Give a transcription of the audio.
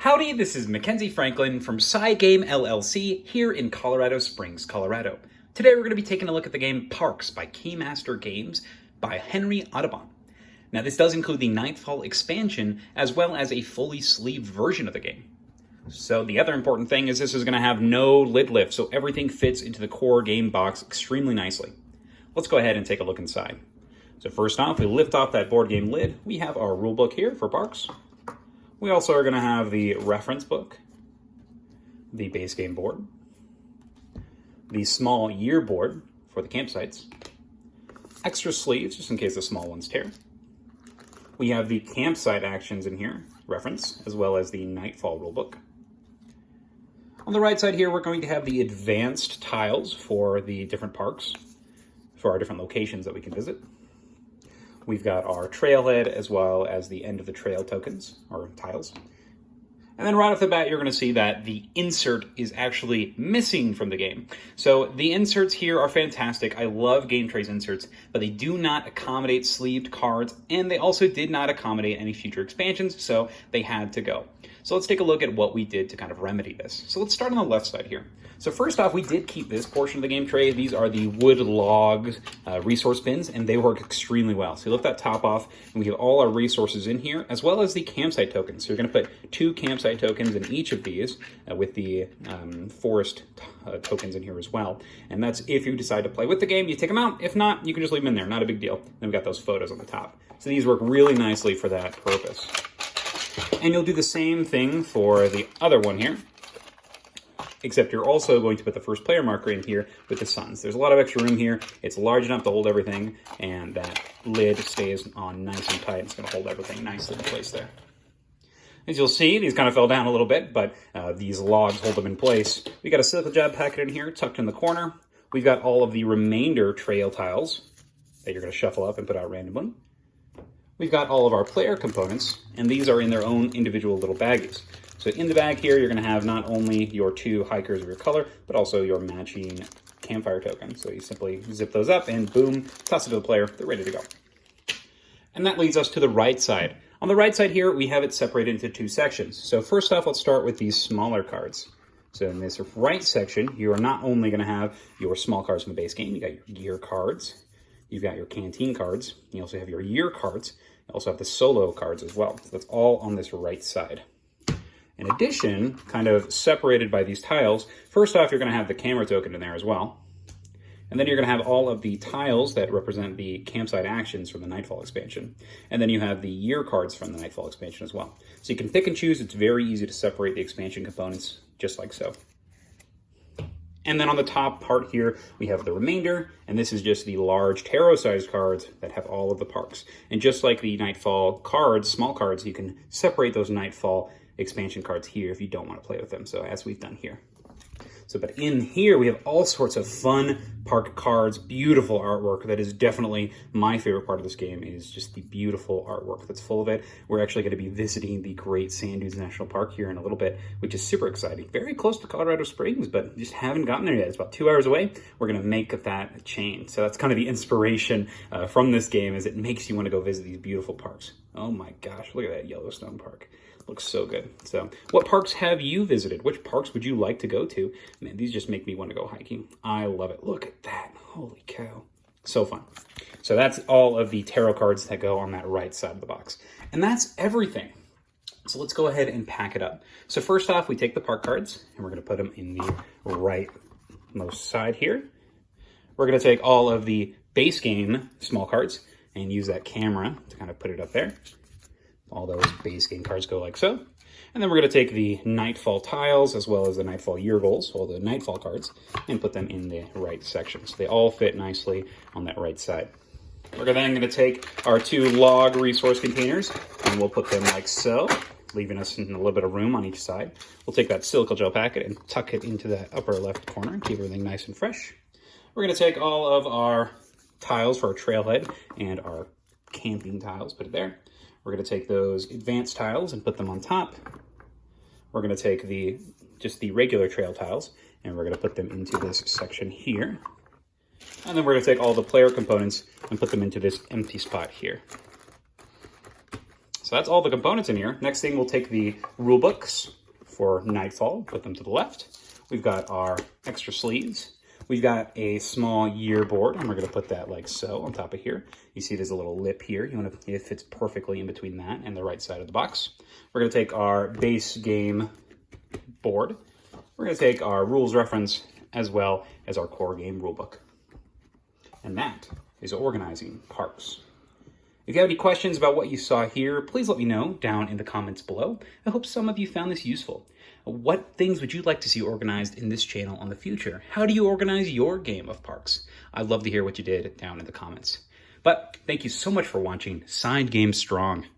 Howdy, this is Mackenzie Franklin from SideGame LLC here in Colorado Springs, Colorado. Today we're going to be taking a look at the game Parks by Keymaster Games by Henry Audubon. Now this does include the Nightfall expansion as well as a fully sleeved version of the game. So the other important thing is this is going to have no lid lift, so everything fits into the core game box extremely nicely. Let's go ahead and take a look inside. So first off, we lift off that board game lid. We have our rulebook here for Parks. We also are going to have the reference book, the base game board, the small year board for the campsites, extra sleeves just in case the small ones tear. We have the campsite actions in here, reference, as well as the Nightfall rulebook. On the right side here, we're going to have the advanced tiles for the different parks, for our different locations that we can visit. We've got our trailhead as well as the end of the trail tokens, or tiles. And then right off the bat, you're going to see that the insert is actually missing from the game. So the inserts here are fantastic. I love Game Tray's inserts, but they do not accommodate sleeved cards, and they also did not accommodate any future expansions, so they had to go. So let's take a look at what we did to kind of remedy this. So let's start on the left side here. So first off, we did keep this portion of the game tray. These are the wood log resource bins, and they work extremely well. So you lift that top off, and we have all our resources in here, as well as the campsite tokens. So you're going to put 2 campsite tokens in each of these, with the forest tokens in here as well. And that's if you decide to play with the game, you take them out. If not, you can just leave them in there. Not a big deal. Then we've got those photos on the top. So these work really nicely for that purpose. And you'll do the same thing for the other one here, except you're also going to put the first player marker in here with the suns. There's a lot of extra room here. It's large enough to hold everything, and that lid stays on nice and tight. It's going to hold everything nicely in place there. As you'll see, these kind of fell down a little bit, but these logs hold them in place. We got a sickle jab packet in here, tucked in the corner. We've got all of the remainder trail tiles that you're going to shuffle up and put out randomly. We've got all of our player components, and these are in their own individual little baggies. So in the bag here, you're going to have not only your 2 hikers of your color, but also your matching campfire token. So you simply zip those up and boom, toss it to the player, they're ready to go. And that leads us to the right side. On the right side here, we have it separated into 2 sections. So first off, let's start with these smaller cards. So in this right section, you are not only going to have your small cards from the base game, you got your gear cards, you've got your canteen cards, you also have your year cards, you also have the solo cards as well. So that's all on this right side. In addition, kind of separated by these tiles, first off, you're going to have the camera token in there as well. And then you're going to have all of the tiles that represent the campsite actions from the Nightfall expansion. And then you have the year cards from the Nightfall expansion as well. So you can pick and choose. It's very easy to separate the expansion components just like so. And then on the top part here, we have the remainder, and this is just the large tarot-sized cards that have all of the parks. And just like the Nightfall cards, small cards, you can separate those Nightfall expansion cards here if you don't want to play with them, so as we've done here. So, but in here, we have all sorts of fun park cards, beautiful artwork. That is definitely my favorite part of this game, is just the beautiful artwork that's full of it. We're actually going to be visiting the Great Sand Dunes National Park here in a little bit, which is super exciting. Very close to Colorado Springs, but just haven't gotten there yet. It's about 2 hours away. We're going to make that change. So that's kind of the inspiration from this game, is it makes you want to go visit these beautiful parks. Oh my gosh, look at that Yellowstone Park. Looks so good. So what parks have you visited? Which parks would you like to go to? Man, these just make me want to go hiking. I love it. Look at that. Holy cow. So fun. So that's all of the tarot cards that go on that right side of the box. And that's everything. So let's go ahead and pack it up. So first off, we take the park cards and we're going to put them in the rightmost side here. We're going to take all of the base game small cards and use that camera to kind of put it up there. All those base game cards go like so. And then we're going to take the Nightfall tiles as well as the Nightfall year goals, all the Nightfall cards, and put them in the right section. So they all fit nicely on that right side. We're then going to take our 2 log resource containers and we'll put them like so, leaving us in a little bit of room on each side. We'll take that silica gel packet and tuck it into that upper left corner and keep everything nice and fresh. We're going to take all of our tiles for our trailhead and our camping tiles, put it there. We're going to take those advanced tiles and put them on top. We're going to take just the regular trail tiles and we're going to put them into this section here. And then we're going to take all the player components and put them into this empty spot here. So that's all the components in here. Next thing, we'll take the rule books for Nightfall, put them to the left. We've got our extra sleeves. We've got a small year board, and we're going to put that like so on top of here. You see there's a little lip here. It fits perfectly in between that and the right side of the box. We're going to take our base game board. We're going to take our rules reference as well as our core game rulebook. And that is organizing Parks. If you have any questions about what you saw here, please let me know down in the comments below. I hope some of you found this useful. What things would you like to see organized in this channel in the future? How do you organize your game of Parks? I'd love to hear what you did down in the comments. But thank you so much for watching. Side Game Strong.